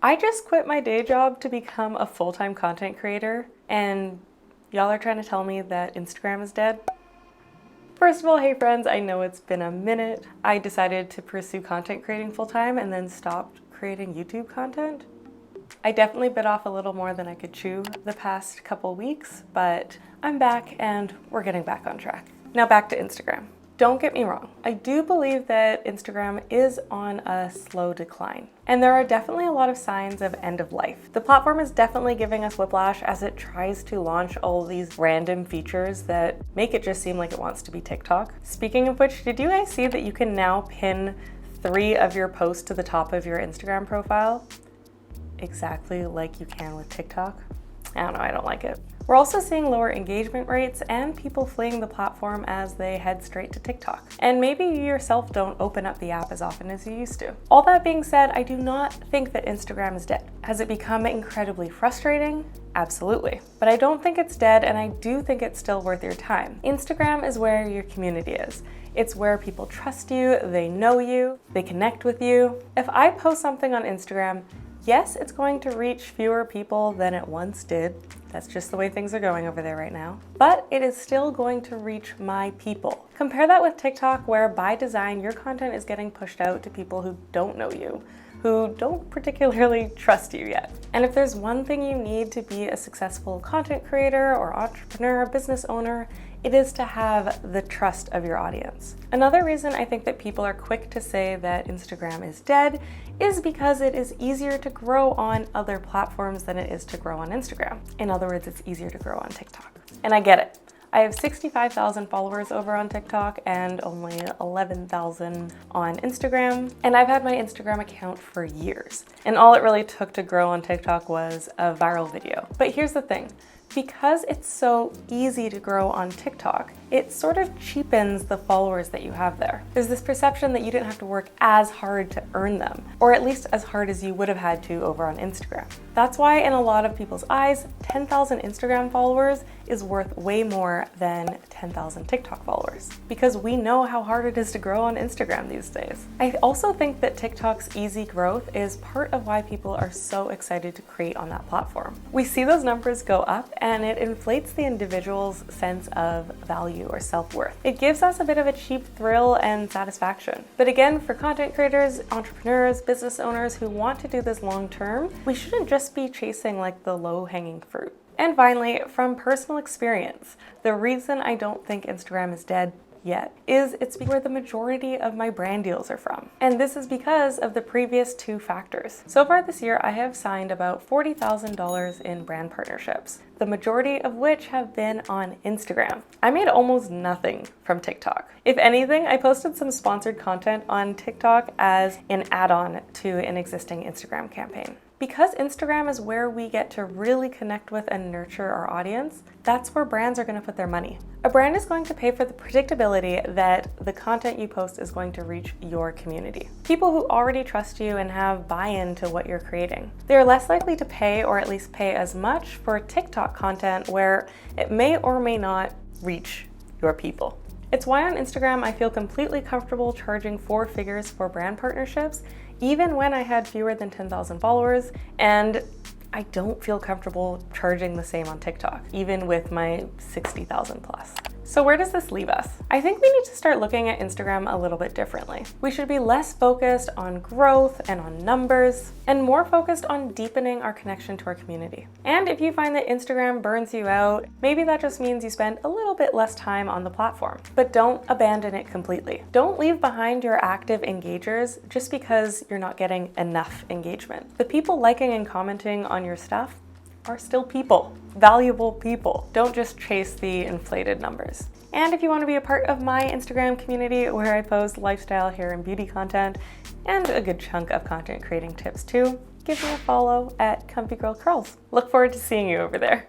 I just quit my day job to become a full-time content creator, and y'all are trying to tell me that Instagram is dead? First of all, hey friends, I know it's been a minute. I decided to pursue content creating full-time and then stopped creating YouTube content. I definitely bit off a little more than I could chew the past couple weeks, but I'm back and we're getting back on track. Now back to Instagram. Don't get me wrong, I do believe that Instagram is on a slow decline. And there are definitely a lot of signs of end of life. The platform is definitely giving us whiplash as it tries to launch all these random features that make it just seem like it wants to be TikTok. Speaking of which, did you guys see that you can now pin 3 of your posts to the top of your Instagram profile? Exactly like you can with TikTok. I don't know, I don't like it. We're also seeing lower engagement rates and people fleeing the platform as they head straight to TikTok. And maybe you yourself don't open up the app as often as you used to. All that being said, I do not think that Instagram is dead. Has it become incredibly frustrating? Absolutely. But I don't think it's dead, and I do think it's still worth your time. Instagram is where your community is. It's where people trust you, they know you, they connect with you. If I post something on Instagram, yes, it's going to reach fewer people than it once did. That's just the way things are going over there right now. But it is still going to reach my people. Compare that with TikTok, where by design, your content is getting pushed out to people who don't know you, who don't particularly trust you yet. And if there's one thing you need to be a successful content creator or entrepreneur, business owner, it is to have the trust of your audience. Another reason I think that people are quick to say that Instagram is dead is because it is easier to grow on other platforms than it is to grow on Instagram. In other words, it's easier to grow on TikTok. And I get it. I have 65,000 followers over on TikTok and only 11,000 on Instagram. And I've had my Instagram account for years. And all it really took to grow on TikTok was a viral video. But here's the thing. Because it's so easy to grow on TikTok, it sort of cheapens the followers that you have there. There's this perception that you didn't have to work as hard to earn them, or at least as hard as you would have had to over on Instagram. That's why in a lot of people's eyes, 10,000 Instagram followers is worth way more than 10,000 TikTok followers, because we know how hard it is to grow on Instagram these days. I also think that TikTok's easy growth is part of why people are so excited to create on that platform. We see those numbers go up, and it inflates the individual's sense of value or self-worth. It gives us a bit of a cheap thrill and satisfaction. But again, for content creators, entrepreneurs, business owners who want to do this long term, we shouldn't just be chasing like the low-hanging fruit. And finally, from personal experience, the reason I don't think Instagram is dead yet is it's where the majority of my brand deals are from. And this is because of the previous 2 factors. So far this year, I have signed about $40,000 in brand partnerships, the majority of which have been on Instagram. I made almost nothing from TikTok. If anything, I posted some sponsored content on TikTok as an add-on to an existing Instagram campaign. Because Instagram is where we get to really connect with and nurture our audience, that's where brands are going to put their money. A brand is going to pay for the predictability that the content you post is going to reach your community. People who already trust you and have buy-in to what you're creating. They're less likely to pay, or at least pay as much, for TikTok content where it may or may not reach your people. It's why on Instagram I feel completely comfortable charging 4 figures for brand partnerships, even when I had fewer than 10,000 followers, and I don't feel comfortable charging the same on TikTok, even with my 60,000 plus. So where does this leave us? I think we need to start looking at Instagram a little bit differently. We should be less focused on growth and on numbers, and more focused on deepening our connection to our community. And if you find that Instagram burns you out, maybe that just means you spend a little bit less time on the platform. But don't abandon it completely. Don't leave behind your active engagers just because you're not getting enough engagement. The people liking and commenting on your stuff are still people, valuable people. Don't just chase the inflated numbers. And if you want to be a part of my Instagram community, where I post lifestyle, hair, and beauty content, and a good chunk of content creating tips too, give me a follow at Comfy Girl Curls. Look forward to seeing you over there.